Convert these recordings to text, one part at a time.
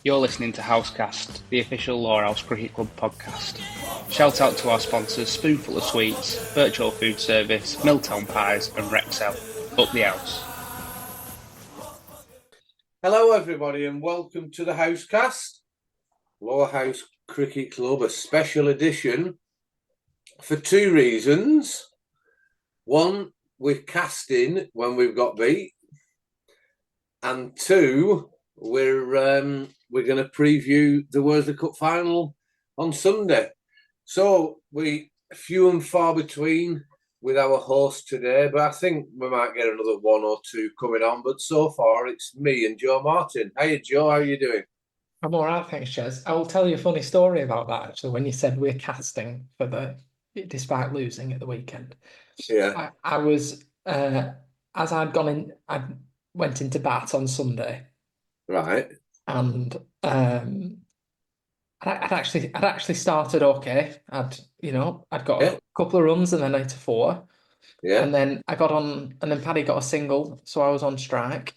You're listening to Housecast, the official Lowerhouse Cricket Club podcast. Shout out to our sponsors Spoonful of Sweets, Virtual Food Service, Milltown Pies and Rexel. Up the house. Hello everybody and welcome to the Housecast, Lowerhouse Cricket Club, a special edition for two reasons. One, we're casting when we've got beat, and two, we're going to preview the WORSLEY Cup final on Sunday. So we few and far between with our host today, but I think we might get another one or two coming on. But so far, it's me and Joe Martin. Hey, Joe, how are you doing? I'm all right, thanks, Jez. I will tell you a funny story about that, actually, when you said we're casting despite losing at the weekend. Yeah. I was, as I'd gone in, I went into bat on Sunday. Right. And I'd actually started okay. I'd got a couple of runs and then 8 to 4. Yeah. And then I got on, and then Paddy got a single, so I was on strike.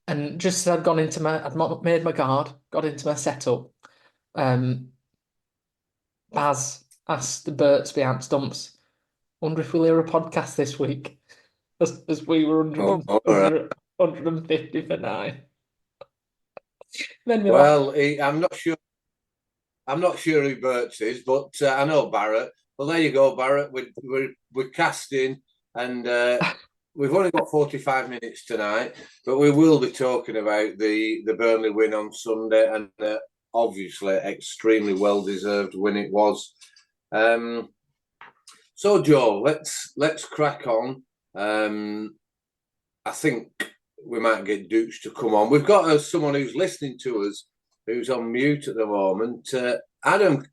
And just as I'd made my card, got into my setup. Baz asked the Berts behind stumps, "Wonder if we'll hear a podcast this week," as we were 150 for 9. Well, I'm not sure who Berts is, but I know Barrett. Well, there you go, Barrett. We're casting, and we've only got 45 minutes tonight, but we will be talking about the Burnley win on Sunday, and obviously extremely well deserved win it was. So, Joe, let's crack on. I think we might get Dooch to come on. We've got someone who's listening to us who's on mute at the moment. Adam, do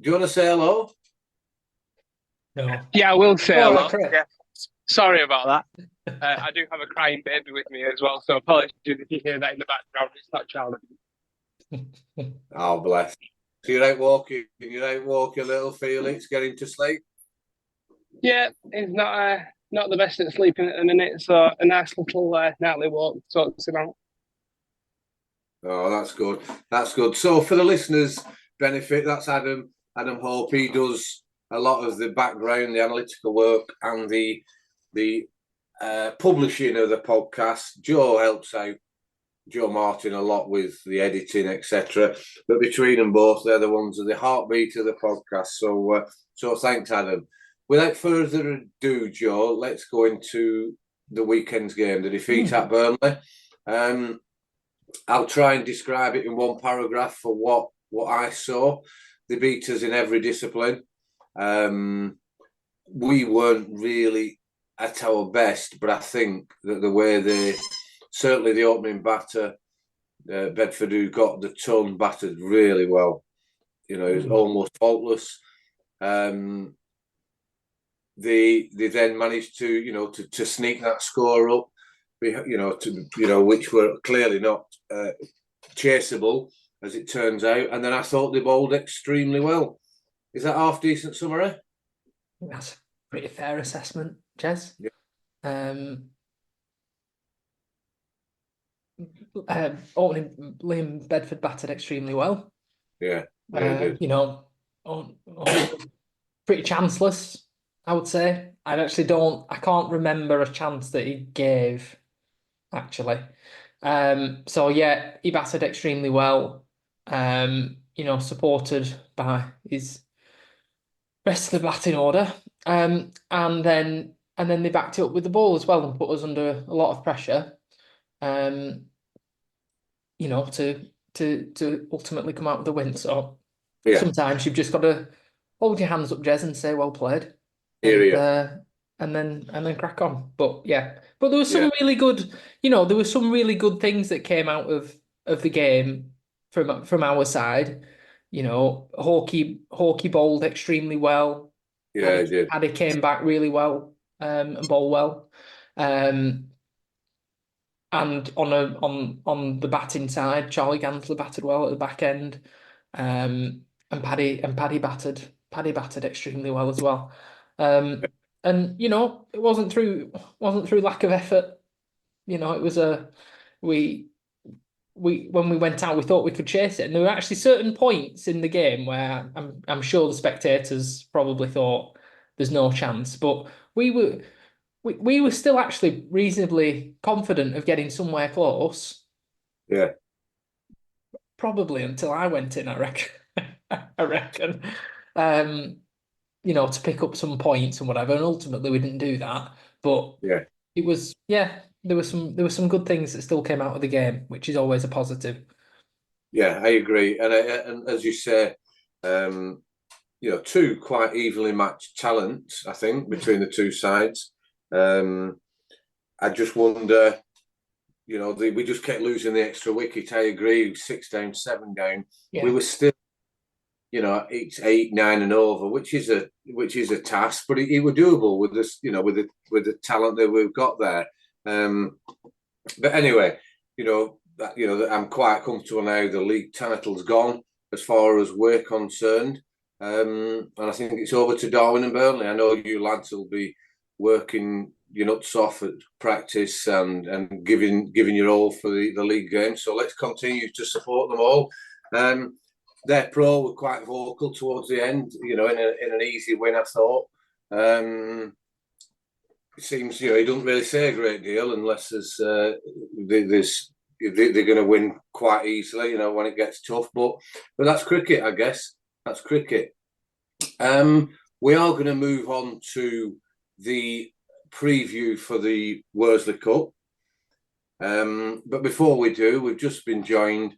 you want to say hello? No. Yeah, I will say hello. Right, yeah. Sorry about that. I do have a crying baby with me as well, so apologies if you hear that in the background. It's not child. Oh, bless. So you're out walking, little Felix, getting to sleep? Yeah, he's not the best at sleeping at the minute, so a nice little nightly walk sorts him out. Oh, that's good. That's good. So for the listeners' benefit, that's Adam Hope. He does a lot of the background, the analytical work, and the publishing of the podcast. Joe helps out Joe Martin a lot with the editing, etc. But between them both, they're the ones of the heartbeat of the podcast. So thanks, Adam. Without further ado, Joe, let's go into the weekend's game, the defeat at Burnley. I'll try and describe it in one paragraph for what I saw. They beat us in every discipline. We weren't really at our best, but I think that the way certainly the opening batter, Bedford, who got the ton, battered really well. You know, it was almost faultless. They then managed to sneak that score up, which were clearly not chaseable, as it turns out. And then I thought they bowled extremely well. Is that half decent summary? That's a pretty fair assessment, Jez. Yeah. Opening Liam Bedford battered extremely well. Yeah. Pretty chanceless, I would say. I can't remember a chance that he gave, actually. So yeah, he batted extremely well. Supported by his rest of the batting order. And then they backed it up with the ball as well and put us under a lot of pressure. To ultimately come out with the win. So sometimes you've just got to hold your hands up, Jez, and say, "Well played," and then crack on. But there was some really good, there were some really good things that came out of the game from our side. Hawkey bowled extremely well. Yeah, he did. Paddy came back really well and bowled well. And on the batting side, Charlie Gansler batted well at the back end, and Paddy batted extremely well as well. And it wasn't through lack of effort. It was we when we went out, we thought we could chase it, and there were actually certain points in the game where I'm sure the spectators probably thought there's no chance, but we were still actually reasonably confident of getting somewhere close. Yeah. Probably until I went in, I reckon. I reckon. To pick up some points and whatever, and ultimately we didn't do that. But yeah, it was there were some good things that still came out of the game, which is always a positive. Yeah, I agree, and as you say, two quite evenly matched talents, I think, between the two sides. I just wonder, we just kept losing the extra wicket. I agree, 6 down, 7 down. Yeah. We were still, it's 8, 9 and over, which is a task, but it were doable with this, with the talent that we've got there. But anyway, I'm quite comfortable now. The league title's gone as far as we're concerned, and I think it's over to Darwin and Burnley. I know you lads will be working your nuts off at practice and giving your all for the league game. So let's continue to support them all. Their pro were quite vocal towards the end, in an easy win, I thought. It seems, he doesn't really say a great deal unless they're going to win quite easily, when it gets tough. But that's cricket, I guess. That's cricket. We are going to move on to the preview for the Worsley Cup. But before we do, we've just been joined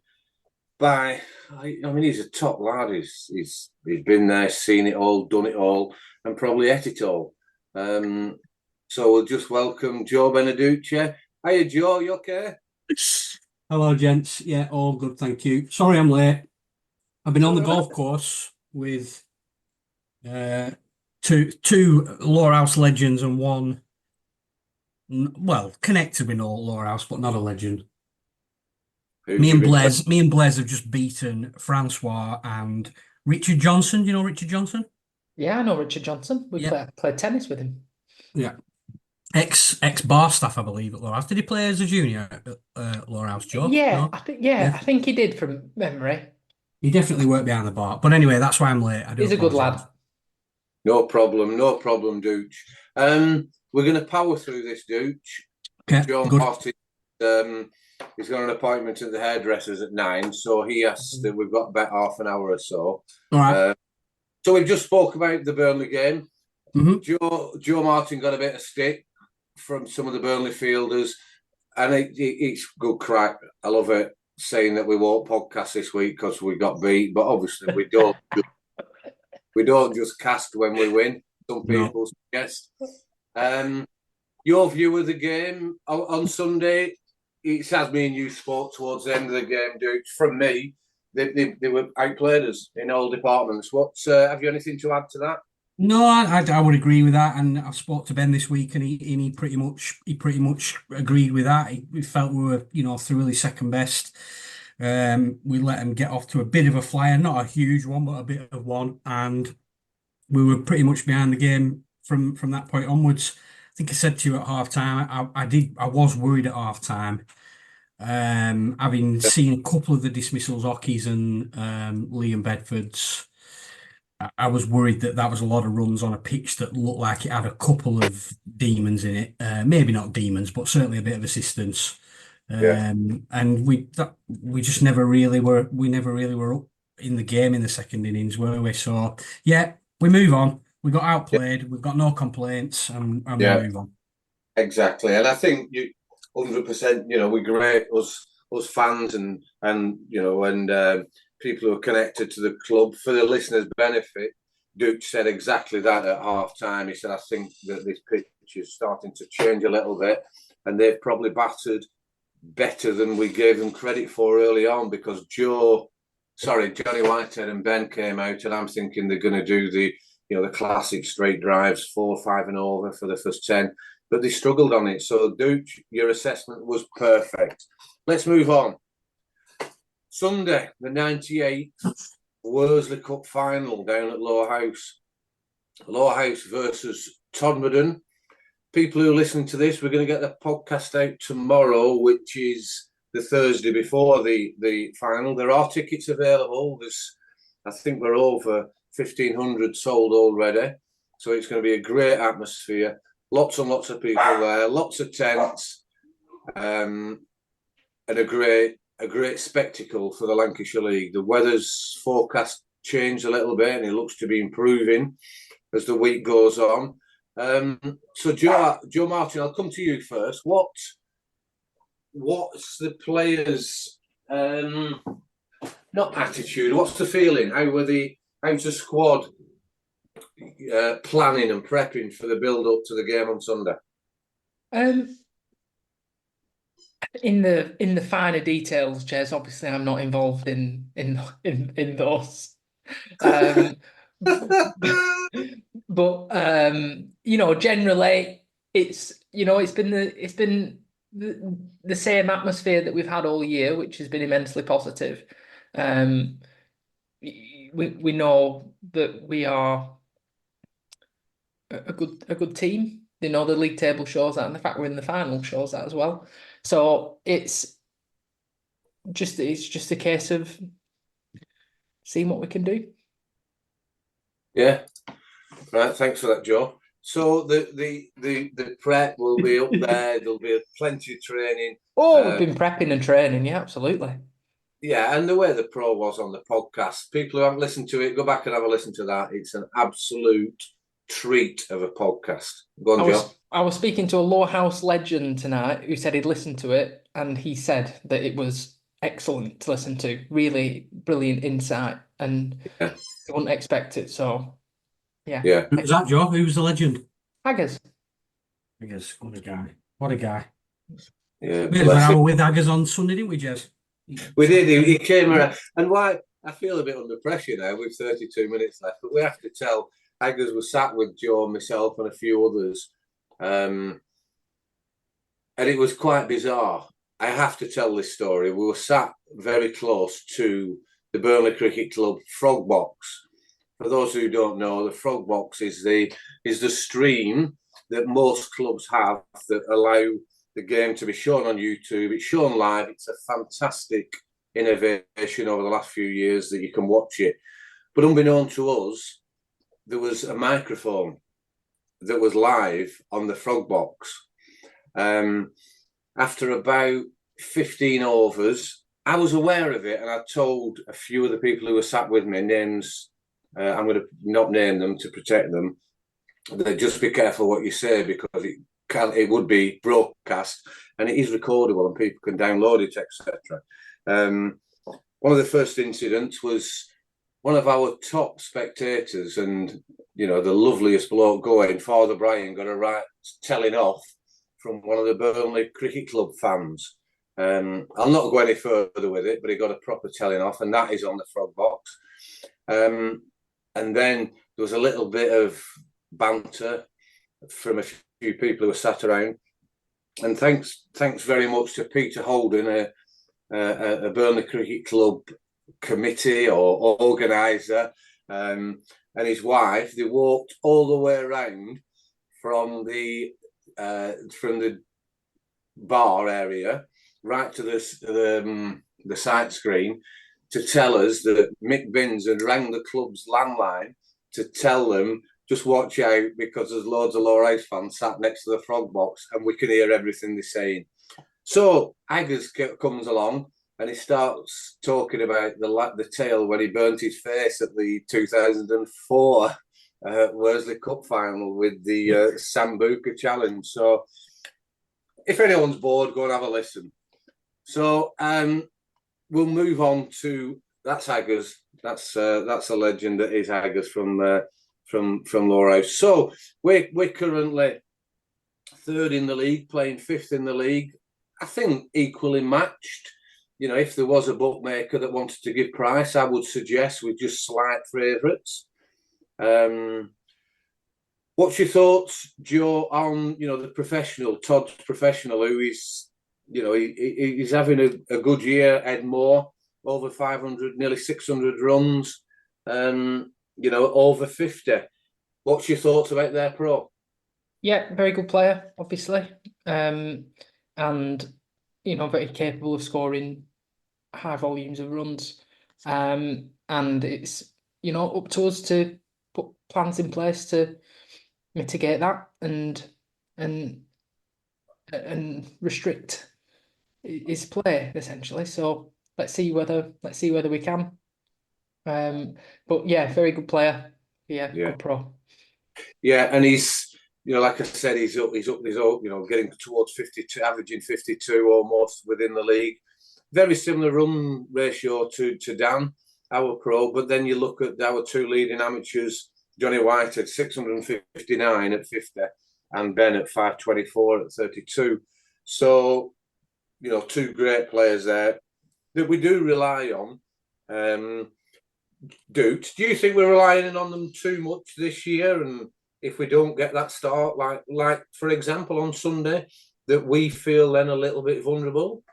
by, he's a top lad. He's been there, seen it all, done it all, and probably ate it all. So we'll just welcome Joe Beneducci. Hiya, Joe, you okay? Hello, gents. Yeah, all good, thank you. Sorry I'm late. I've been on the golf course with two Lowerhouse legends and one, connected with no Lowerhouse, but not a legend. Me and Blaise have just beaten Francois and Richard Johnson. Do you know Richard Johnson? Yeah, I know Richard Johnson. We played tennis with him. Yeah. Ex bar staff, I believe, at Lowerhouse. Did he play as a junior at Lowerhouse, Joe? Yeah, No? I think he did from memory. He definitely worked behind the bar. But anyway, that's why I'm late. He's a good lad. No problem, Dooch. We're going to power through this, Dooch. Okay, John good. Martin, he's got an appointment at the hairdressers at 9, so he asked that we've got about half an hour or so. All right. So we've just spoke about the Burnley game. Mm-hmm. Joe Martin got a bit of stick from some of the Burnley fielders, and it's good crack. I love it, saying that we won't podcast this week because we got beat, but obviously we don't. We don't just cast when we win. Some people suggest. Your view of the game on Sunday, it's as me and you spoke towards the end of the game, dude. From me, they were outplayed us in all departments. Have you anything to add to that? No, I would agree with that, and I spoke to Ben this week, and he pretty much agreed with that. He felt we were thoroughly second best. We let them get off to a bit of a flyer, not a huge one, but a bit of one, and we were pretty much behind the game from that point onwards. I think I said to you at half time, I was worried at half time. Having seen a couple of the dismissals, Ockies and Liam Bedford's, I was worried that was a lot of runs on a pitch that looked like it had a couple of demons in it. Maybe not demons, but certainly a bit of assistance. And we just never really were. We never really were up in the game in the second innings, were we? So yeah, we move on. We got outplayed. We've got no complaints, and we move on. Exactly, and I think 100%. We great us fans and people who are connected to the club. For the listeners' benefit, Duke said exactly that at half time. He said, I think that this pitch is starting to change a little bit, and they've probably battered better than we gave them credit for early on, because Johnny Whitehead and Ben came out, and I'm thinking they're going to do the classic straight drives, 4, 5 and over for the first 10, but they struggled on it. So Duke, your assessment was perfect. Let's move on. Sunday, the 98th Worsley Cup final down at Lowerhouse. Lowerhouse versus Todmorden. People who listen to this, we're going to get the podcast out tomorrow, which is the the Thursday before the final. There are tickets available. I think we're over 1,500 sold already. So it's going to be a great atmosphere. Lots and lots of people there, lots of tents, and a great spectacle for the Lancashire League. The weather's forecast changed a little bit, and it looks to be improving as the week goes on. So Joe Martin, I'll come to you first. What's the players' not attitude? What's the feeling? How's the squad planning and prepping for the build up to the game on Sunday? In the finer details, Jez, obviously I'm not involved in those. But generally it's been the same atmosphere that we've had all year, which has been immensely positive. We know that we are a good team. The league table shows that, and the fact we're in the final shows that as well. So it's just a case of seeing what we can do. Yeah, right. Thanks for that, Joe. So the prep will be up there. There'll be plenty of training. We've been prepping and training. Yeah, absolutely. Yeah, and the way the pro was on the podcast, people who haven't listened to it, go back and have a listen to that. It's an absolute treat of a podcast. Go on, Joe. I was speaking to a Lowerhouse legend tonight who said he'd listened to it, and he said that it was excellent to listen to. Really brilliant insight, and you wouldn't expect it. So, yeah. Who was that, Joe? Who was the legend? Haggers. What a guy. Yeah, we had an hour with Haggers on Sunday, didn't we, Jez? We did. He came around, and why I feel a bit under pressure now with 32 minutes left, but we have to tell. Haggers was sat with Joe, myself, and a few others, and it was quite bizarre. I have to tell this story. We were sat very close to the Burnley Cricket Club Frog Box. For those who don't know, the Frog Box is the stream that most clubs have that allow the game to be shown on YouTube. It's shown live. It's a fantastic innovation over the last few years that you can watch it. But unbeknown to us, there was a microphone that was live on the Frog Box. After about 15 overs, I was aware of it, and I told a few of the people who were sat with me names. I'm going to not name them to protect them. Just be careful what you say, because it would be broadcast and it is recordable and people can download it, etc. One of the first incidents was one of our top spectators, and the loveliest bloke going, Father Brian, got a right telling off from one of the Burnley Cricket Club fans. I'll not go any further with it, but he got a proper telling off, and that is on the Frog Box. And then there was a little bit of banter from a few people who were sat around. And thanks very much to Peter Holden, a Burnley Cricket Club committee or organizer, and his wife. They walked all the way around from the bar area right to the sight screen to tell us that Mick Binns had rang the club's landline to tell them, just watch out, because there's loads of Lowerhouse fans sat next to the Frog Box and we can hear everything they're saying. So Haggers comes along and he starts talking about the tale when he burnt his face at the 2004 WORSLEY Cup final with the Sambuca Challenge. So if anyone's bored, go and have a listen. So we'll move on to, that's Haggers. That's a legend that is Haggers from Lowerhouse. So we're currently third in the league, playing fifth in the league. I think equally matched. If there was a bookmaker that wanted to give price, I would suggest we're just slight favourites. What's your thoughts, Joe, on the professional, Todd's professional, who is he's having a good year. Ed Moore, over 500, nearly 600 runs, over 50. What's your thoughts about their pro? Yeah, very good player, obviously. And very capable of scoring high volumes of runs. And it's, up to us to put plans in place to mitigate that and restrict his play essentially. So let's see whether we can. But yeah, very good player. Yeah, good pro. Yeah, and he's, like I said, he's up, getting towards 52, averaging 52 almost within the league. Very similar run ratio to Dan, our pro. But then you look at our two leading amateurs, Johnny White at 659 at 50, and Ben at 524 at 32. So, two great players there that we do rely on. Do you think we're relying on them too much this year? And if we don't get that start, like for example on Sunday, that we feel then a little bit vulnerable?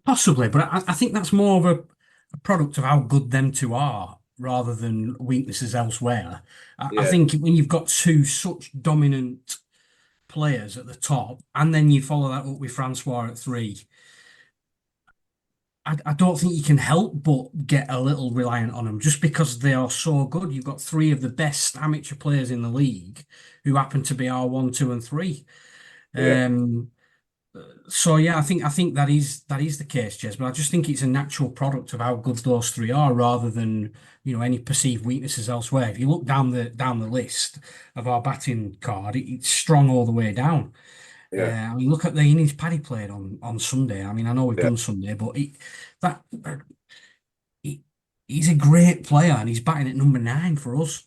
Possibly, but I think that's more of a product of how good them two are rather than weaknesses elsewhere. I think when you've got two such dominant players at the top, and then you follow that up with Francois at 3, I don't think you can help but get a little reliant on them just because they are so good. You've got 3 of the best amateur players in the league who happen to be our 1, 2, and 3. So yeah, I think that is the case, Jez. But I just think it's a natural product of how good those 3 are, rather than any perceived weaknesses elsewhere. If you look down the list of our batting card, it's strong all the way down. I mean, look at the innings Paddy played on Sunday. I mean, I know we've done Sunday, but he's a great player and he's batting at number 9 for us.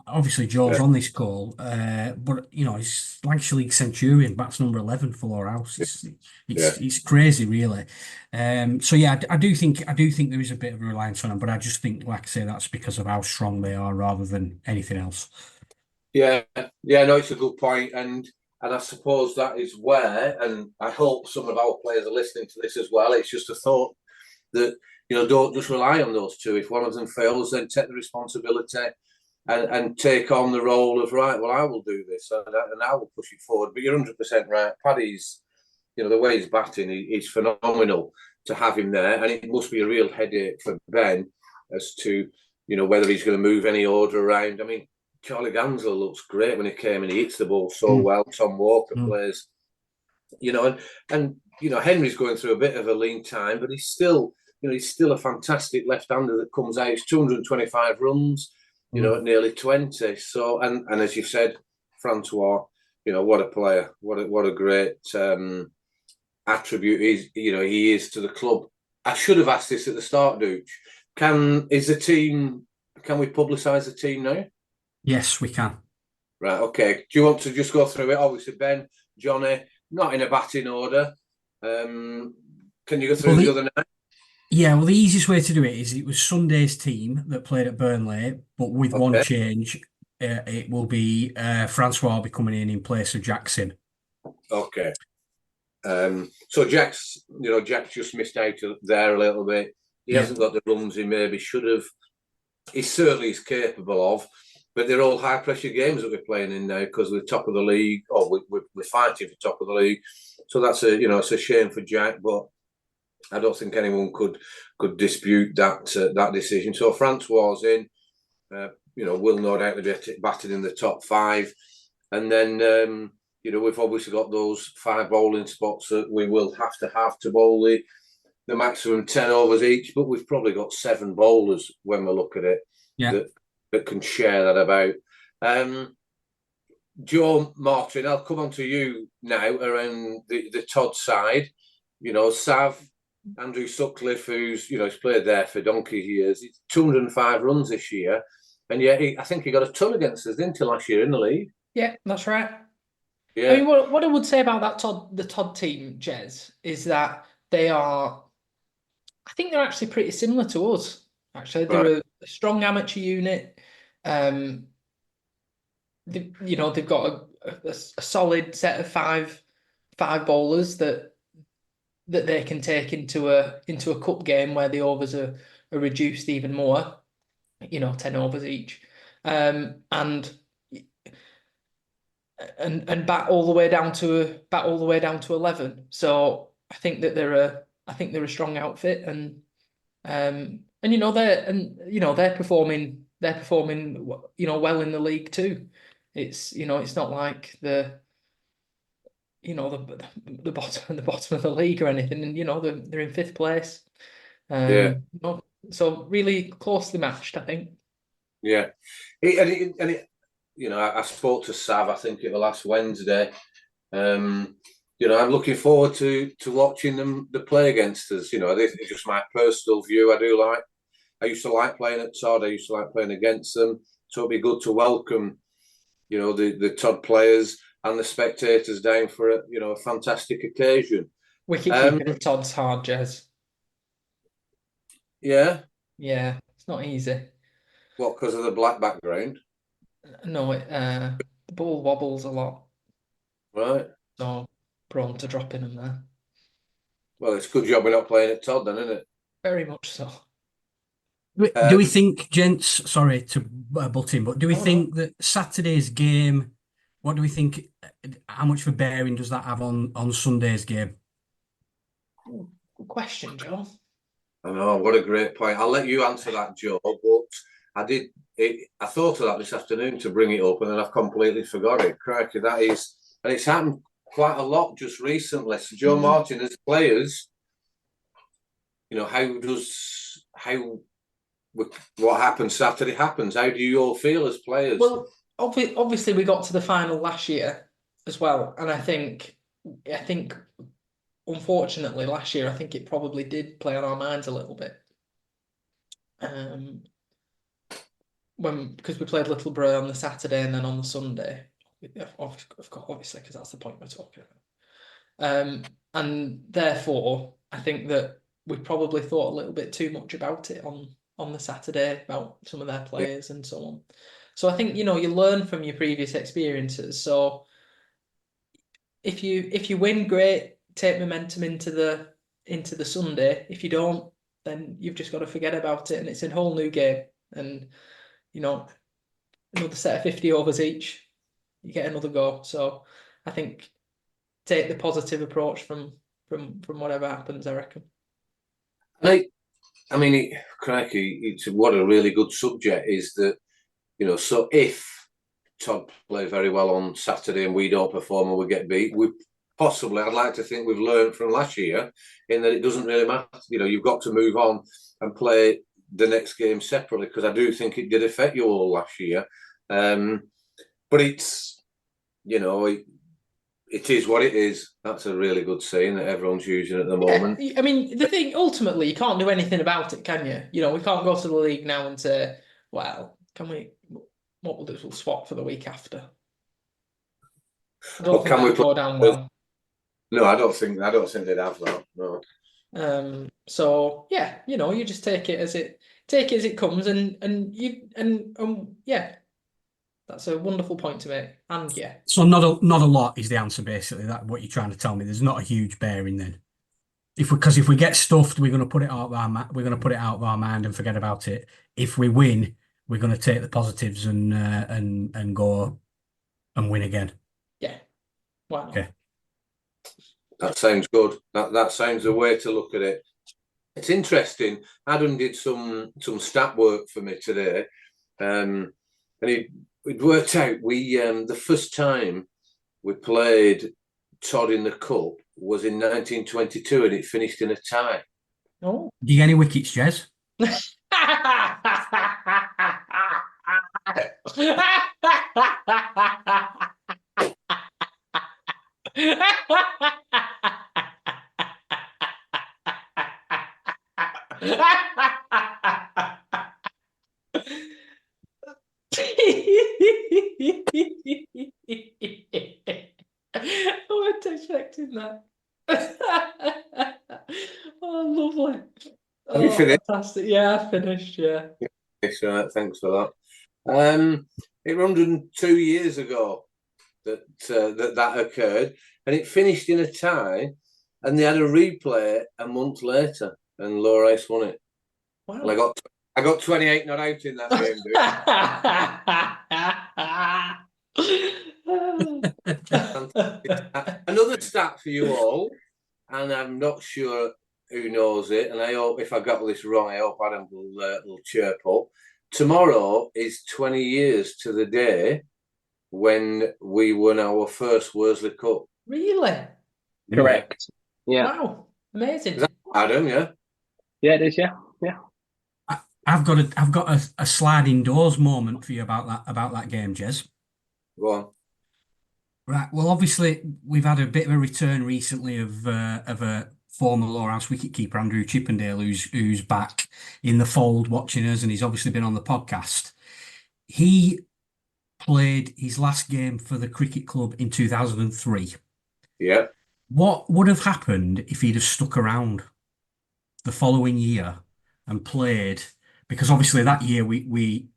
Obviously, Joe's on this call, but he's Lancashire League Centurion, bats number 11 for Lowerhouse. It's crazy, really. So yeah, I do think there is a bit of a reliance on him, but I just think, like I say, that's because of how strong they are rather than anything else. No, it's a good point, and I suppose that is where, and I hope some of our players are listening to this as well. It's just a thought that don't just rely on those 2. If one of them fails, then take the responsibility and take on the role of, right, well, I will do this and I will push it forward. But you're 100% right. Paddy's, the way he's batting, he's phenomenal to have him there. And it must be a real headache for Ben as to, whether he's going to move any order around. I mean, Charlie Gansler looks great when he came and he hits the ball so well. Tom Walker plays, and Henry's going through a bit of a lean time, but he's still a fantastic left-hander that comes out. He's 225 runs, at nearly 20. So, and as you said, Francois, what a player, what a great attribute he is to the club. I should have asked this at the start, Dooch. Can we publicise the team now? Yes, we can. Right, okay. Do you want to just go through it? Obviously, Ben, Johnny, not in a batting order. Can you go through the other 9? Yeah, well, the easiest way to do it is it was Sunday's team that played at Burnley, but with one change. It will be Francois will be coming in place of Jackson. Okay. So Jack's just missed out there a little bit. He hasn't got the runs he maybe should have. He certainly is capable of, but they're all high pressure games that we're playing in now because we're top of the league, or we're fighting for top of the league. So that's it's a shame for Jack, but I don't think anyone could dispute that decision. So Francois was in, will no doubt be batting in the top 5, and then we've obviously got those 5 bowling spots that we will have to bowl the maximum 10 overs each, but we've probably got 7 bowlers when we look at it that can share that about. Joe Martin, I'll come on to you now around the Todd side. Sav, Andrew Sutcliffe, who's he's played there for donkey's years. He's 205 runs this year, and yet I think he got a ton against us, didn't he, last year in the league? Yeah, that's right. Yeah. I mean, what I would say about the Todd team, Jez, is that I think they're actually pretty similar to us. Actually, they're a strong amateur unit. They've got a solid set of five bowlers that they can take into a cup game where the overs are reduced even more. 10 overs each, and and bat all the way down to 11. So I think that they're a strong outfit, and they're performing well in the league too. It's not like the bottom of the league or anything, and they're in fifth place. So really closely matched, I think. Yeah, I spoke to Sav, I think, it was last Wednesday. I'm looking forward to watching them play against us. This is just my personal view. I used to like playing at Todd. I used to like playing against them. So it'd be good to welcome, the Todd players and the spectators down for a fantastic occasion. Wicket-keeping at Todd's hard, Jez. Yeah? Yeah, it's not easy. What, because of the black background? No, the ball wobbles a lot. Right. So prone to dropping them there. Well, it's a good job we're not playing at Todd then, isn't it? Very much so. Do we think, gents, sorry to butt in, but do we think that Saturday's game, what do we think, how much of a bearing does that have on Sunday's game? Good question, Joe. I know, what a great point. I'll let you answer that, Joe, but I thought of that this afternoon to bring it up, and then I've completely forgot it. Crikey, and it's happened quite a lot just recently. So, Joe Martin, as players, what happens Saturday happens. How do you all feel as players? Well, obviously we got to the final last year as well, and I think unfortunately last year I think it probably did play on our minds a little bit. Because we played Littleborough on the Saturday and then on the Sunday, obviously, because that's the point we're talking about. And therefore, I think that we probably thought a little bit too much about it on the Saturday, about some of their players and so on. So I think you learn from your previous experiences. So if you win, great, take momentum into the Sunday. If you don't, then you've just got to forget about it, and it's a whole new game. And another set of 50 overs each, you get another go. So I think take the positive approach from whatever happens, I reckon. Crikey, it's what a really good subject is that, so if Todd play very well on Saturday and we don't perform and we get beat, I'd like to think we've learned from last year in that it doesn't really matter. You've got to move on and play the next game separately, because I do think it did affect you all last year. But it's, it is what it is. That's a really good saying that everyone's using at the moment. I mean, the thing, ultimately, you can't do anything about it, can you? We can't go to the league now and say, well, what we'll do is we'll swap for the week after. I don't think that'll go down well. No, I don't think they'd have that. No. So yeah, you just take it as it comes, and yeah, that's a wonderful point to make. And yeah, so not a lot is the answer, basically. That what you're trying to tell me. There's not a huge bearing then. If we get stuffed, we're going to put it out of our mind and forget about it. If we win, we're going to take the positives and go and win again. Yeah. Wow. Okay. That sounds good. That sounds the way to look at it. It's interesting. Adam did some stat work for me today, and it worked out. We the first time we played Todd in the Cup was in 1922, and it finished in a tie. Oh, do you get any wickets, Jez? I wasn't expecting that. Oh, lovely. Have you finished? Fantastic. Yeah, I finished, yeah. Right, thanks for that. It was 102 years ago that occurred, and it finished in a tie, and they had a replay a month later, and Lowerhouse won it. Wow. And I got 28 not out in that game, dude. Another stat for you all, and I'm not sure who knows it, and I hope if I got this wrong, I hope Adam will chirp up. Tomorrow is 20 years to the day when we won our first Worsley Cup. Really? Correct. Yeah. Wow, amazing. Is that Adam? Yeah. Yeah, it is. Yeah. I've got a sliding doors moment for you about that game, Jez. Go on. Right. Well, obviously, we've had a bit of a return recently of a former Lowerhouse wicketkeeper, Andrew Chippendale, who's back in the fold watching us, and he's obviously been on the podcast. He played his last game for the cricket club in 2003. Yeah. What would have happened if he'd have stuck around the following year and played? Because obviously that year we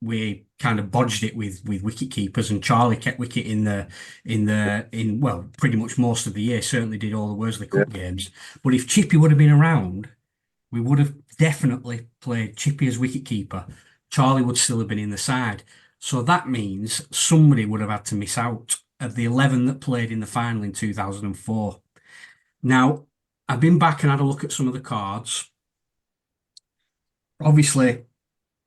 kind of bodged it with wicket keepers, and Charlie kept wicket in well, pretty much most of the year. Certainly did all the Worsley Cup games. But if Chippy would have been around, we would have definitely played Chippy as wicket keeper. Charlie would still have been in the side. So that means somebody would have had to miss out of the 11 that played in the final in 2004. Now, I've been back and had a look at some of the cards. Obviously,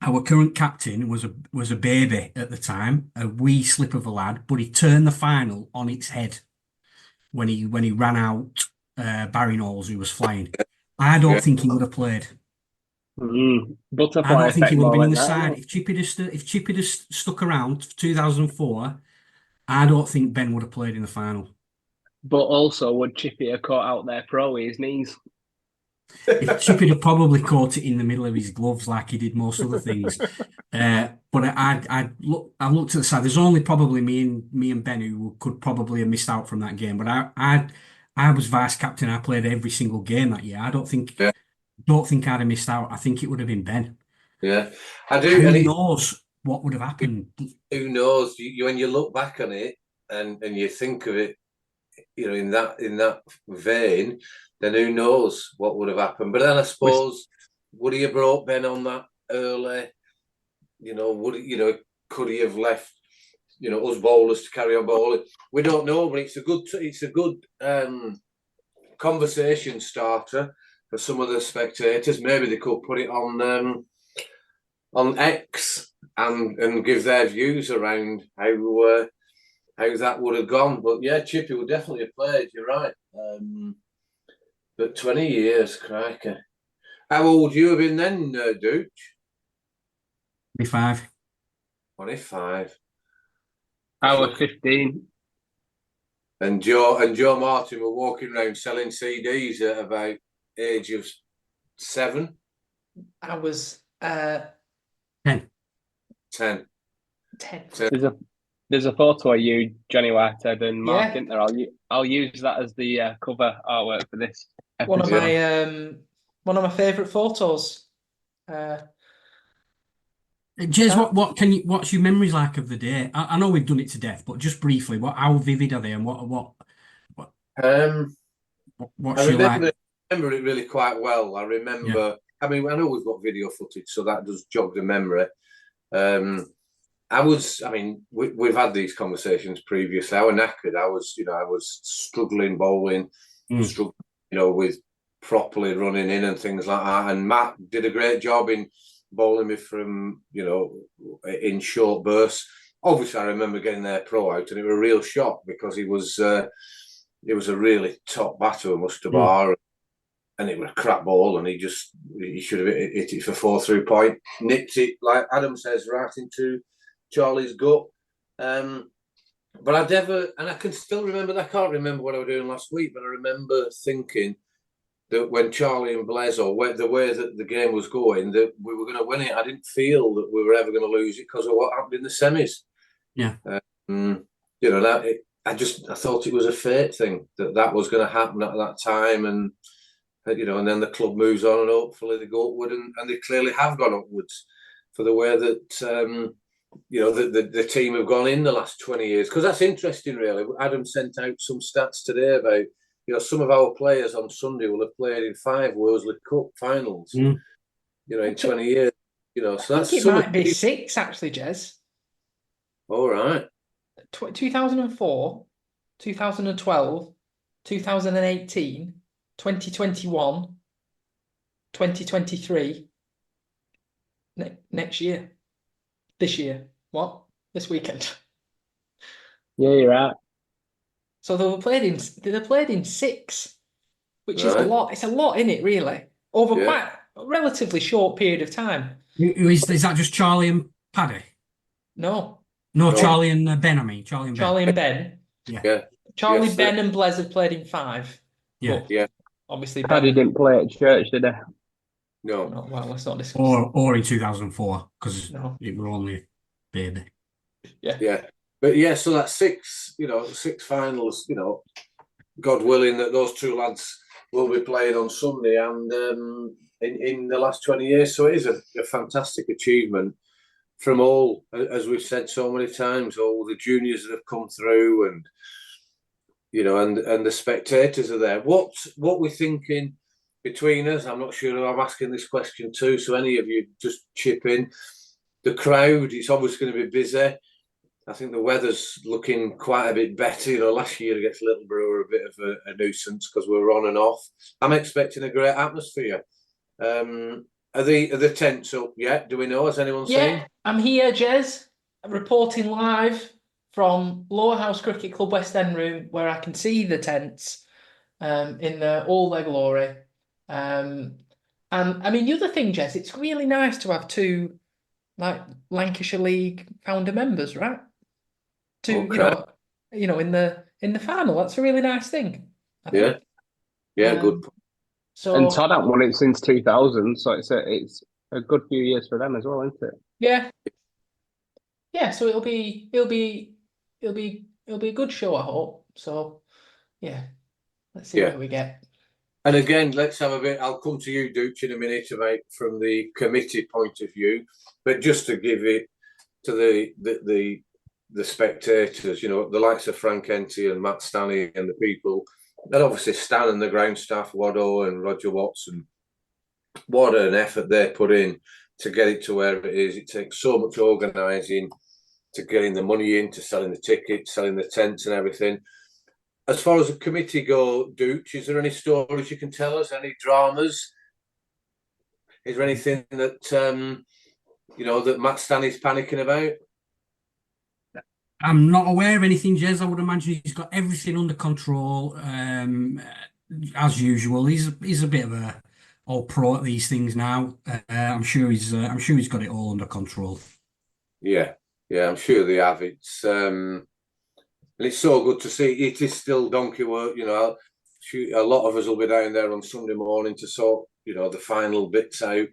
our current captain was a baby at the time, a wee slip of a lad, but he turned the final on its head when he ran out Barry Knowles, who was flying. I don't think he would have played. Butterfly I don't think he would have been in the that, side. If Chippy had stuck around for 2004, I don't think Ben would have played in the final. But also, would Chippy have caught out their pro with his knees? If Chippy had probably caught it in the middle of his gloves like he did most other things. But I looked at the side. There's only probably me and Ben who could probably have missed out from that game. But I was vice captain. I played every single game that year. I don't think I'd have missed out. I think it would have been Ben. Yeah, I do. Who knows what would have happened? Who knows? When you look back on it and you think of it, in that vein, then who knows what would have happened? But then I suppose, would he have brought Ben on that early? Could he have left, us bowlers to carry on bowling? We don't know, but it's a good conversation starter for some of the spectators. Maybe they could put it on X and give their views around how that would have gone. But yeah, Chippy would definitely have played. You're right. But 20 years, crikey. How old would you have been then, Dooch? 25. 25. I was 15. And Joe Martin were walking around selling CDs at about age of 7. I was 10. 10. There's a photo of you, Johnny Whitehead, and Mark, isn't there? I'll use that as the cover artwork for this episode. One of my favourite photos. Jez, what's your memories like of the day? I know we've done it to death, but just briefly, how vivid are they, and what's your like? I remember it really quite well. I remember. Yeah. I mean, I know we've got video footage, so that does jog the memory. We've had these conversations previously. I was knackered. I was struggling bowling, with properly running in and things like that. And Matt did a great job in bowling me from, in short bursts. Obviously, I remember getting their pro out, and it was a real shock because he was a really top batter, Mustabar, and it was a crap ball, and he should have hit it for 4 through point, nipped it, like Adam says, right into Charlie's gut. But I can still remember, I can't remember what I was doing last week, but I remember thinking that when Charlie and Blezo, the way that the game was going, that we were going to win it. I didn't feel that we were ever going to lose it because of what happened in the semis. Yeah. I thought it was a fate thing that was going to happen at that time, and and then the club moves on, and hopefully they go upward, and they clearly have gone upwards for the way that the team have gone in the last 20 years. Because that's interesting, really. Adam sent out some stats today about some of our players on Sunday will have played in 5 Worsley Cup finals. In 20 years. So I think it might be 6 actually, Jez. All right. 2004, 2012, 2018, 2021, 2023. Next year. This year. What? This weekend. Yeah, you're right. So they played in 6, which is a lot. It's a lot, isn't it, really? Over quite a relatively short period of time. Is that just Charlie and Paddy? No, Charlie and Ben. I mean, Charlie and Ben. Charlie and Ben. Yeah. Charlie, Ben, and Blaise have played in 5. Yeah. Yeah. Obviously, Paddy didn't play at church, did he? No. Well, let's not discuss. Or in 2004 because it were only a baby. Yeah. But yeah, so that's 6. 6 finals. God willing that those 2 lads will be playing on Sunday and in the last 20 years. So it is a fantastic achievement from all, as we've said so many times, all the juniors that have come through and the spectators are there. What we're thinking between us, I'm not sure who I'm asking this question to, so any of you just chip in. The crowd, it's obviously going to be busy. I think the weather's looking quite a bit better. Last year against Littleborough were a bit of a nuisance because we were on and off. I'm expecting a great atmosphere. Are the tents up yet? Do we know? Has anyone seen? Yeah, I'm here, Jez, reporting live from Lowerhouse Cricket Club West End room, where I can see the tents in all their glory. And I mean, the other thing, Jez, it's really nice to have 2 Lancashire League founder members, right? In the final. That's a really nice thing. I think. Yeah, good. So and Todd hasn't won it since 2000, so it's a good few years for them as well, isn't it? Yeah. So it'll be a good show, I hope. So yeah, let's see what we get. And again, let's have a bit. I'll come to you, Dooch, in a minute, mate, from the committee point of view. But just to give it to the spectators, the likes of Frank Henty and Matt Stanley and the people, and obviously Stan and the ground staff, Waddo and Roger Watson. What an effort they put in to get it to where it is. It takes so much organising to getting the money in, to selling the tickets, selling the tents and everything. As far as the committee go, Dooch, is there any stories you can tell us? Any dramas? Is there anything that that Matt Stanley's panicking about? I'm not aware of anything, Jez. I would imagine he's got everything under control, as usual. He's a bit of a all pro at these things now. I'm sure he's got it all under control. Yeah, I'm sure they have. It's so good to see. It is still donkey work, A lot of us will be down there on Sunday morning to sort, the final bits out.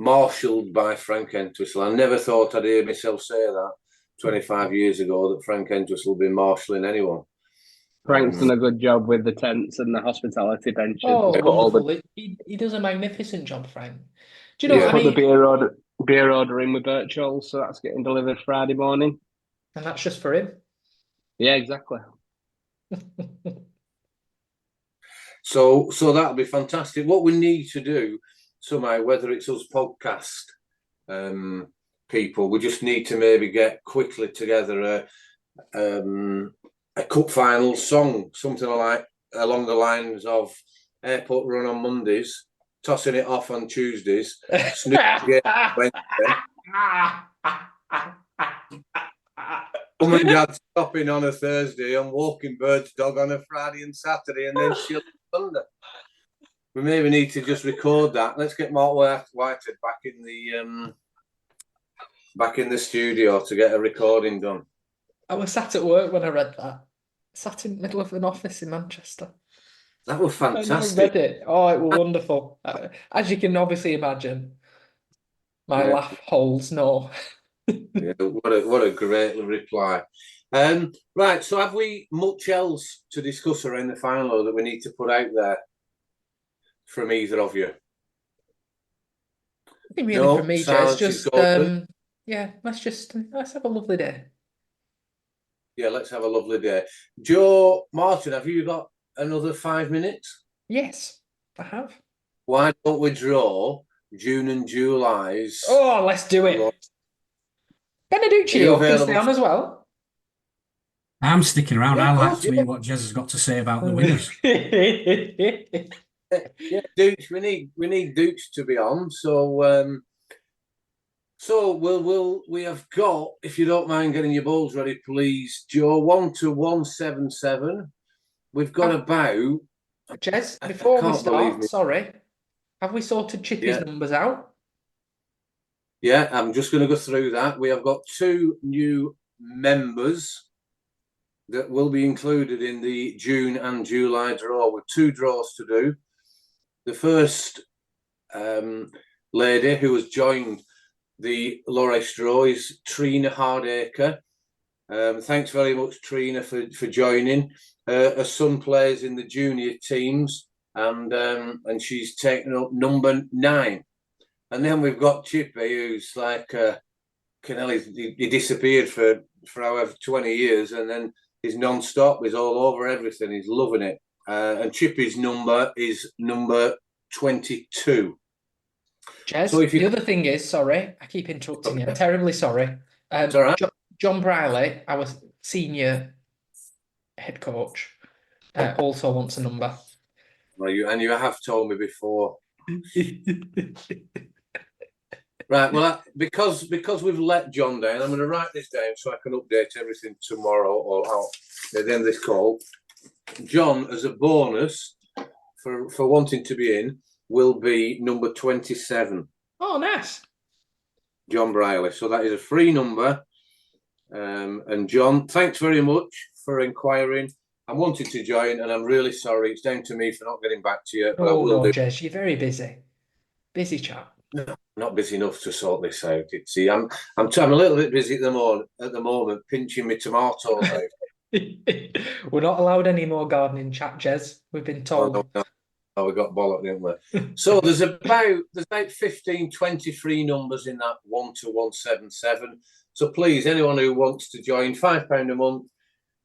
Marshalled by Frank Entwistle. I never thought I'd hear myself say that 25 years ago, that Frank Entwistle would be marshalling anyone. Frank's done a good job with the tents and the hospitality benches. Oh, wonderful. He does a magnificent job, Frank. Do you know what I mean? Put the beer order in with Birchall, so that's getting delivered Friday morning. And that's just for him? Yeah, exactly. So that'll be fantastic. What we need to do somehow, whether it's us podcast people, we just need to maybe get quickly together a cup final song, something like along the lines of Airport Run on Mondays, Tossing It Off on Tuesdays, Snoop again Wednesday, Mum and Dad stopping on a Thursday, and Walking Bird's Dog on a Friday and Saturday, and then Shield Thunder. We maybe need to just record that. Let's get Mark Whitehead back in the studio to get a recording done. I was sat at work when I read that. Sat in the middle of an office in Manchester. That was fantastic. I read it. Oh, it was wonderful. As you can obviously imagine, my laugh holds no. Yeah, what a great reply. Right, so have we much else to discuss around the final that we need to put out there from either of you? I think really for me, Jez, just let's have a lovely day. Yeah, let's have a lovely day. Joe Martin, have you got another 5 minutes? Yes, I have. Why don't we draw June and July's? Oh, let's do it. Tenaduccio can stay on as well. I'm sticking around. Yeah, I of like course, to hear what Jez has got to say about the winners. Yeah, Dukes. We need Dukes to be on. So we have got, if you don't mind getting your balls ready, please, Joe, 1 to 177. We've got about. Jez, before we start, me. sorry, have we sorted Chippy's numbers out? Yeah, I'm just going to go through that. We have got 2 new members that will be included in the June and July draw, with 2 draws to do. The first lady who has joined the Lowerhouse Draw is Trina Hardacre. Thanks very much, Trina, for joining. Her son plays in the junior teams, and she's taken up number 9. And then we've got Chippy, who's like he disappeared for however 20 years, and then he's non-stop. He's all over everything. He's loving it. And Chippy's number is number 22. Jez, so the other thing is, sorry, I keep interrupting you. I'm terribly sorry. It's all right. John Briley, our senior head coach, also wants a number. Well, you have told me before. Right. Well, because we've let John down, I'm going to write this down so I can update everything tomorrow or at the end of this call. John, as a bonus for wanting to be in, will be number 27. Oh, nice. John Briley. So that is a free number. And John, thanks very much for inquiring. I wanted to join, and I'm really sorry. It's down to me for not getting back to you. But I will do. Jez, you're very busy. Busy chap. No, not busy enough to sort this out. See, I'm a little bit busy at the moment, pinching my tomatoes out. We're not allowed any more gardening chat, Jez. We've been told. Oh, we got bollocked, didn't we? So there's about 15, 23 numbers in that 1 to 177. So please, anyone who wants to join, £5 a month,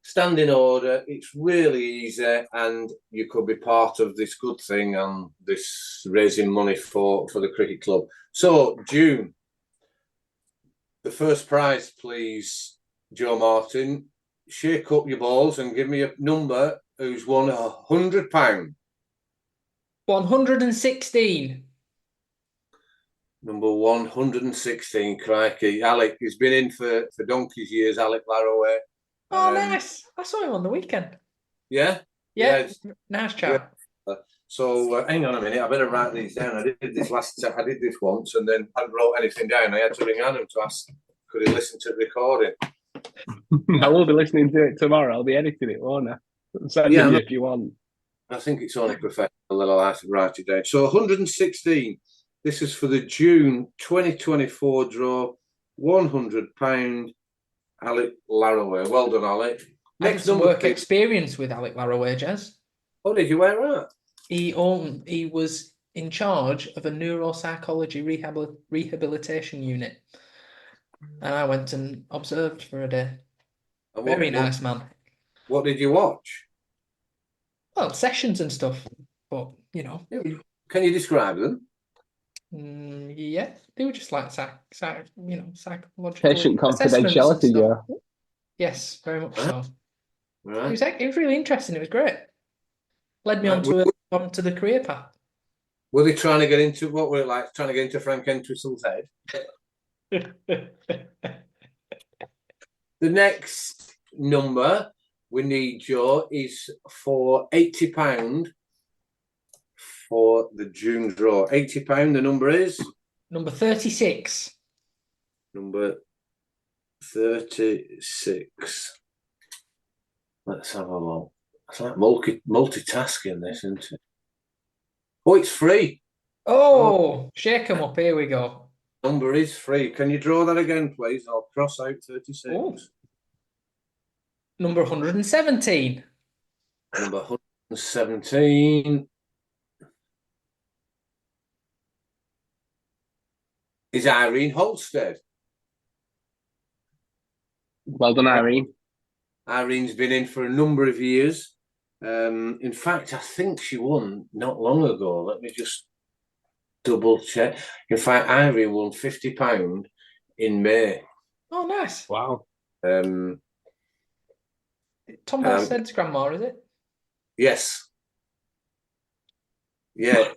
standing order. It's really easy, and you could be part of this good thing and this raising money for the cricket club. So June, the first prize, please, Joe Martin. Shake up your balls and give me a number who's won £100. 116. Number 116, crikey. Alec, he's been in for donkey's years, Alec Laraway. Oh, nice. I saw him on the weekend. Yeah? Yeah, nice chat. Yeah. So hang on a minute, I better write these down. I did this once and then I hadn't wrote anything down. I had to ring Adam to ask, could he listen to the recording? I will be listening to it tomorrow. I'll be editing it, won't I? Send you if you want. I think it's only professional that I'll have to write it down. So 116. This is for the June 2024 draw. £100. Alec Laraway. Well done, Alec. Next number. Work experience with Alec Laraway, Jez. Oh, did you wear that? He was in charge of a neuropsychology rehabilitation unit, and I went and observed for a day. Very nice man. What did you watch? Well, sessions and stuff, but you know. Can you describe them? Yeah, they were just like psychological patient confidentiality. Yeah. Yes, very much so. Right. It was really interesting. It was great. Led me onto the career path. Were they trying to get into what were it like? Trying to get into Frank Entwistle's head? The next number we need, Joe, is for £80 for the June draw. £80. The number is number 36. Number 36. Let's have a look. It's like multitasking, this, isn't it? Oh, it's free. Oh, shake them up. Here we go. Number is free. Can you draw that again, please? I'll cross out 36. Oh. Number 117. Number 117 is Irene Holstead. Well done, Irene. Irene's been in for a number of years. In fact, I think she won not long ago. Let me just double check. In fact, Irene won £50 in May. Oh, nice. Wow. Tom Halstead's grandma, is it? Yes. Yeah.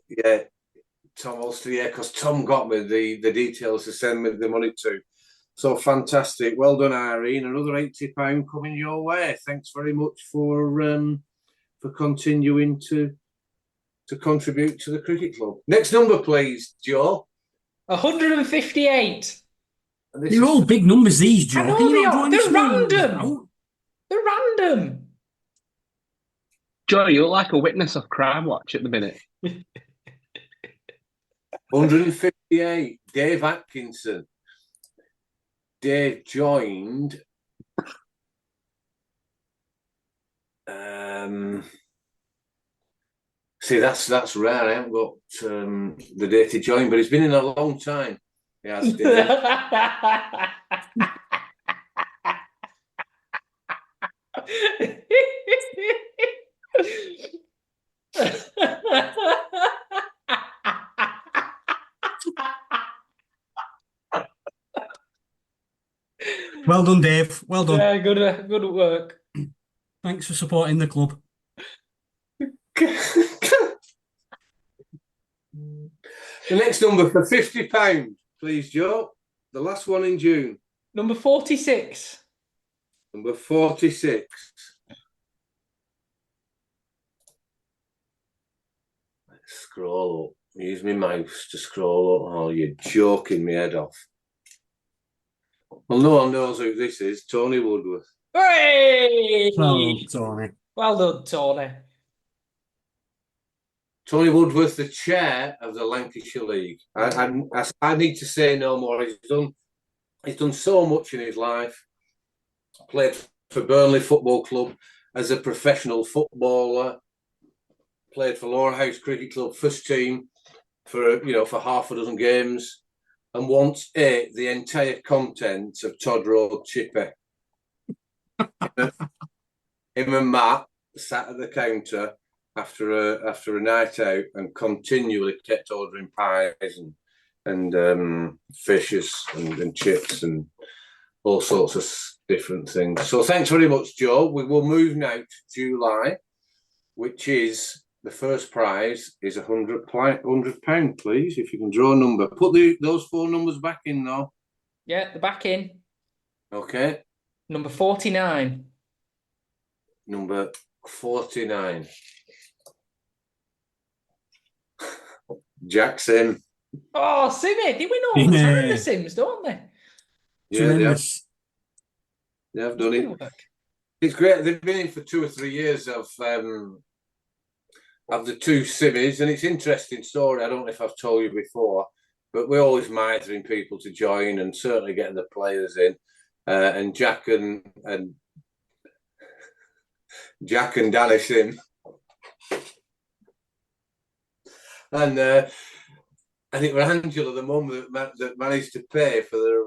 Tom Halstead, yeah, because Tom got me the details to send me the money to. So fantastic. Well done, Irene. Another £80 coming your way. Thanks very much for continuing to contribute to the cricket club. Next number, please, Joe. 158. They're all big numbers, these, Joe. I know Can you they not are. draw They're any small numbers random. out? They're random. Joe, you look like a witness of crime watch at the minute. 158. Dave Atkinson. Dave joined. See, that's rare. I haven't got the date he joined, but he's been in a long time. He has, Dave. Well done, Dave. Well done. Yeah, good work. Thanks for supporting the club. The next number for £50, please, Joe. The last one in June. Number 46. Number 46. Let's scroll up. Use my mouse to scroll up. Oh, you're joking me head off. Well, no one knows who this is. Tony Woodworth. Hey! Well done, Tony. Well done, Tony. Tony Woodworth, the chair of the Lancashire League. I need to say no more. He's done so much in his life. Played for Burnley Football Club as a professional footballer. Played for Lowerhouse Cricket Club first team for half a dozen games, and once ate the entire contents of Todd Road Chippy. Him and Matt sat at the counter after a night out and continually kept ordering pies and fishes and chips and all sorts of different things. So thanks very much, Joe. We will move now to July, which is the first prize is £100, please. If you can draw a number, put those 4 numbers back in though. Yeah, the back in. Okay. Number 49. Number 49. Jack Sim. Oh, Simmy, they win all the time, the Sims, don't they? Yeah, they have done it. It's great. They've been in for 2 or 3 years of the 2 Simmies, and it's an interesting story. I don't know if I've told you before, but we're always mithering people to join and certainly getting the players in. And Jack and Danny Sim. And I think it was Angela, the mum, that managed to pay for their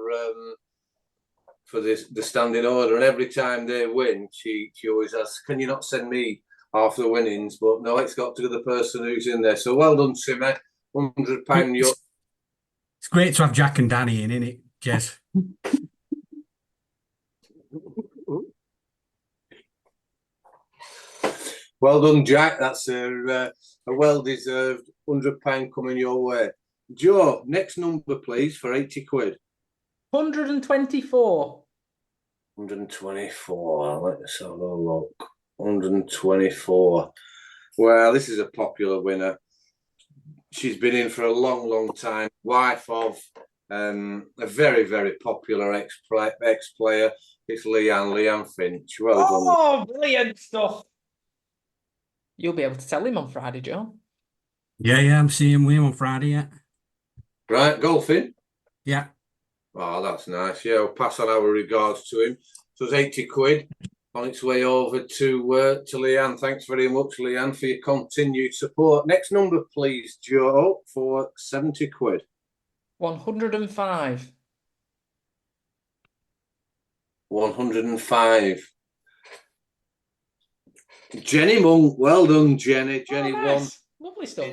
the standing order. And every time they win, she always asks, "Can you not send me half the winnings?" But no, it's got to the person who's in there. So well done, Simmer. £100. It's great to have Jack and Danny in, isn't it, Jez? Well done, Jack. That's a well-deserved £100 coming your way. Joe, next number, please, for £80. 124. 124. Let's have a look. 124. Well, this is a popular winner. She's been in for a long, long time. Wife of a very, very popular ex-player. It's Leanne Finch. Well done. Oh, brilliant stuff. You'll be able to tell him on Friday, Joe. Yeah, I'm seeing him on Friday, yeah. Right, golfing? Yeah. Oh, that's nice. Yeah, we'll pass on our regards to him. So it's £80 on its way over to Leanne. Thanks very much, Leanne, for your continued support. Next number, please, Joe, for £70. 105. 105. Jenny Monk, well done, Jenny. Jenny nice. won. Lovely stuff.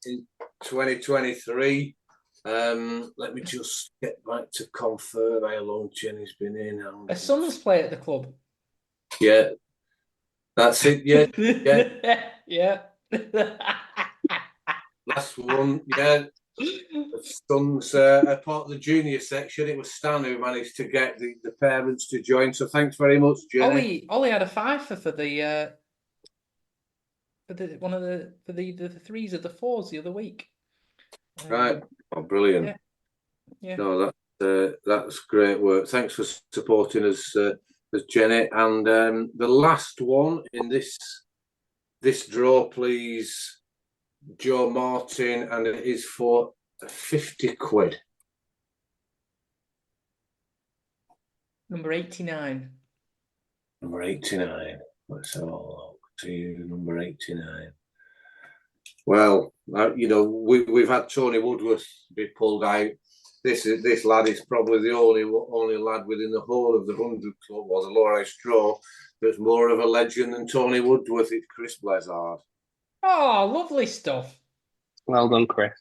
In 2023. Let me just get back to confirm how long Jenny's been in. Her sons play at the club. Yeah, that's it. Yeah, yeah. Last one. Yeah, sons are part of the junior section. It was Stan who managed to get the parents to join. So thanks very much, Jenny. Ollie had a fiver for the threes of the fours the other week. Right. Oh, brilliant. Yeah. No, that's great work. Thanks for supporting us, Jenny. And the last one in this draw, please, Joe Martin, and it is for 50 quid. Number 89. Number 89. Let's have a look to you, number 89. Well, we've had Tony Woodworth be pulled out. This lad is probably the only lad within the whole of the 100 Club or the Lowerhouse Draw that's more of a legend than Tony Woodworth. It's Chris Blazard. Oh, lovely stuff. Well done, Chris.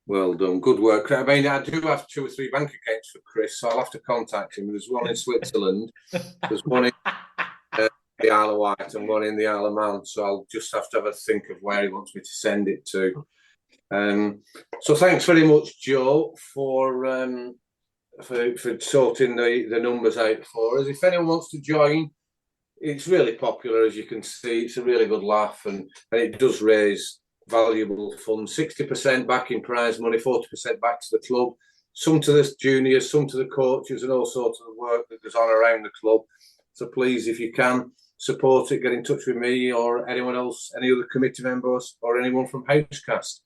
Well done. Good work. I mean, I do have 2 or 3 bank accounts for Chris, so I'll have to contact him. There's one in Switzerland. There's one in the Isle of Wight and one in the Isle of Man. So I'll just have to have a think of where he wants me to send it to. So thanks very much, Joe, for sorting the numbers out for us. If anyone wants to join, it's really popular, as you can see. It's a really good laugh, and it does raise valuable funds. 60% back in prize money, 40% back to the club, some to the juniors, some to the coaches, and all sorts of work that goes on around the club. So please, if you can, support it. Get in touch with me or anyone else, any other committee members, or anyone from Housecast.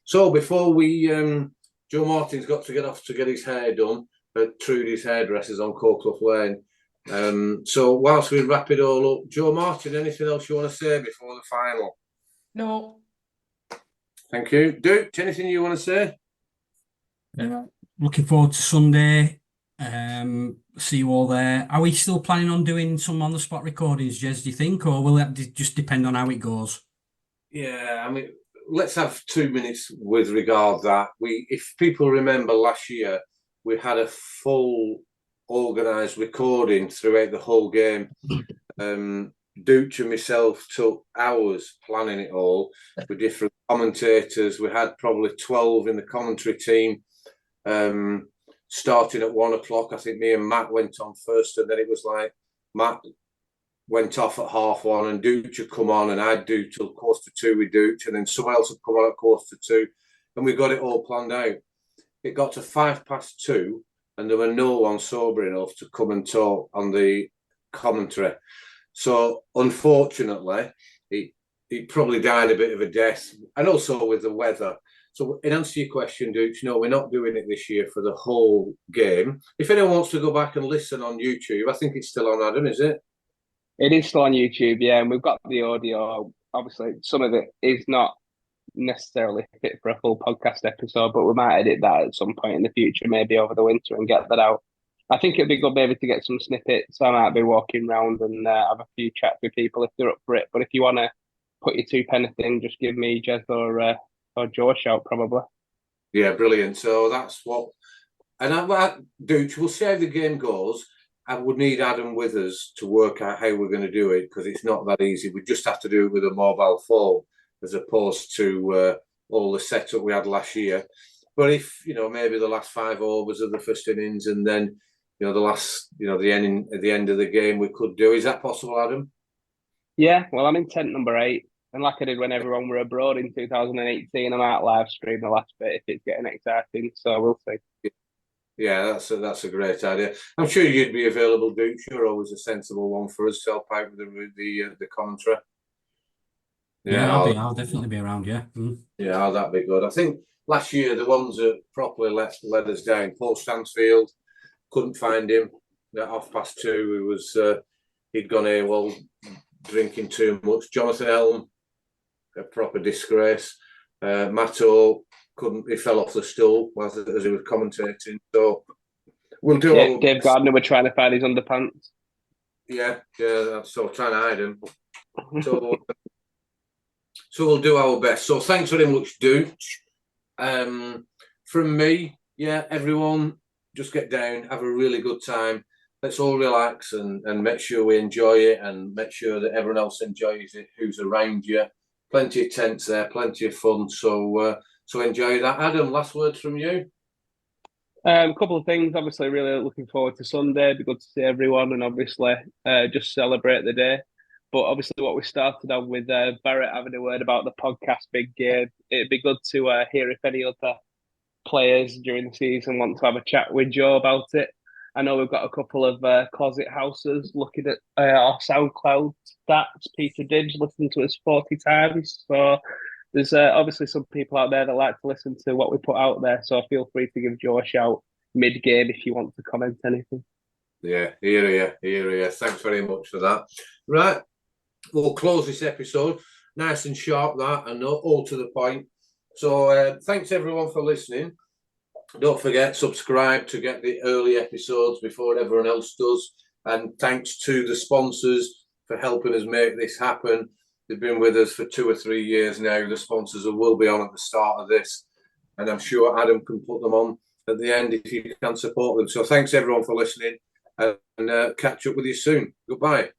So before we, Joe Martin's got to get off to get his hair done at Trudy's Hairdressers on Courclough Lane. So whilst we wrap it all up, Joe Martin, anything else you want to say before the final? No. Thank you. Duke, anything you want to say? Looking forward to Sunday. See you all there. Are we still planning on doing some on-the-spot recordings, Jez, do you think, or will that just depend on how it goes? Yeah, I mean, let's have 2 minutes with regard to that. If people remember last year, we had a full organised recording throughout the whole game. Dooch and myself took hours planning it all with different commentators. We had probably 12 in the commentary team, starting at 1 o'clock. I think me and Matt went on first, and then it was like Matt went off at 1:30 and Dooch had come on, and I'd do till 1:45 with Dooch, and then someone else had come on at 1:45, and we got it all planned out. It got to 2:05, and there were no one sober enough to come and talk on the commentary. So unfortunately, it probably died a bit of a death, and also with the weather. So in answer to your question, Dooch, no, we're not doing it this year for the whole game. If anyone wants to go back and listen on YouTube, I think it's still on, Adam, is it? It is still on YouTube, yeah, and we've got the audio. Obviously, some of it is not necessarily fit for a full podcast episode, but we might edit that at some point in the future, maybe over the winter, and get that out. I think it'd be good maybe to get some snippets. I might be walking around and have a few chats with people if they're up for it. But if you want to put your 2 pence in, just give me Jez or Joe a shout, probably. Yeah, brilliant. So that's what. And Dooch, we'll see how the game goes. I would need Adam with us to work out how we're going to do it, because it's not that easy. We just have to do it with a mobile phone as opposed to all the setup we had last year. But if, maybe the last 5 overs of the first innings, and then, the last, at the end of the game we could do. Is that possible, Adam? Yeah, well, I'm in tent number 8. And like I did when everyone were abroad in 2018, I might live stream the last bit if it's getting exciting. So we'll see. Yeah, that's a great idea. I'm sure you'd be available, Duke. You're always a sensible one for us to help out with the commentary. Yeah, I'll definitely be around. Yeah. Yeah, that'd be good. I think last year the ones that properly let us down, Paul Stansfield, couldn't find him at 2:30. He was he'd gone AWOL, drinking too much. Jonathan Elm, a proper disgrace. Matto he fell off the stool as he was commentating. So we'll do. Dave Gardner were trying to find his underpants. Yeah, so trying to hide him. So we'll do our best. So thanks very much, Dooch. from me, yeah, everyone, just get down, have a really good time. Let's all relax and make sure we enjoy it and make sure that everyone else enjoys it who's around you. Plenty of tents there, plenty of fun. So enjoy that. Adam, last words from you? A couple of things. Obviously, really looking forward to Sunday. It'd be good to see everyone and obviously just celebrate the day. But obviously, what we started on with Barrett having a word about the podcast big game, it'd be good to hear if any other players during the season want to have a chat with Joe about it. I know we've got a couple of closet houses looking at our SoundCloud stats. Peter Didge listened to us 40 times. So there's obviously some people out there that like to listen to what we put out there. So feel free to give Joe a shout mid-game if you want to comment anything. Yeah, here. Thanks very much for that. Right, we'll close this episode. Nice and sharp, that, and all to the point. So thanks everyone for listening. Don't forget, subscribe to get the early episodes before everyone else does. And thanks to the sponsors for helping us make this happen. They've been with us for 2 or 3 years now. The sponsors will be on at the start of this. And I'm sure Adam can put them on at the end if you can support them. So thanks everyone for listening and catch up with you soon. Goodbye.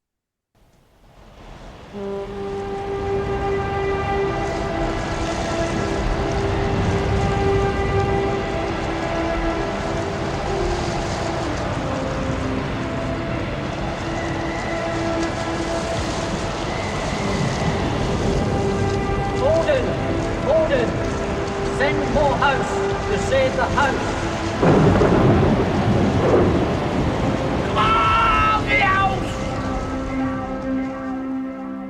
Send more house to save the house.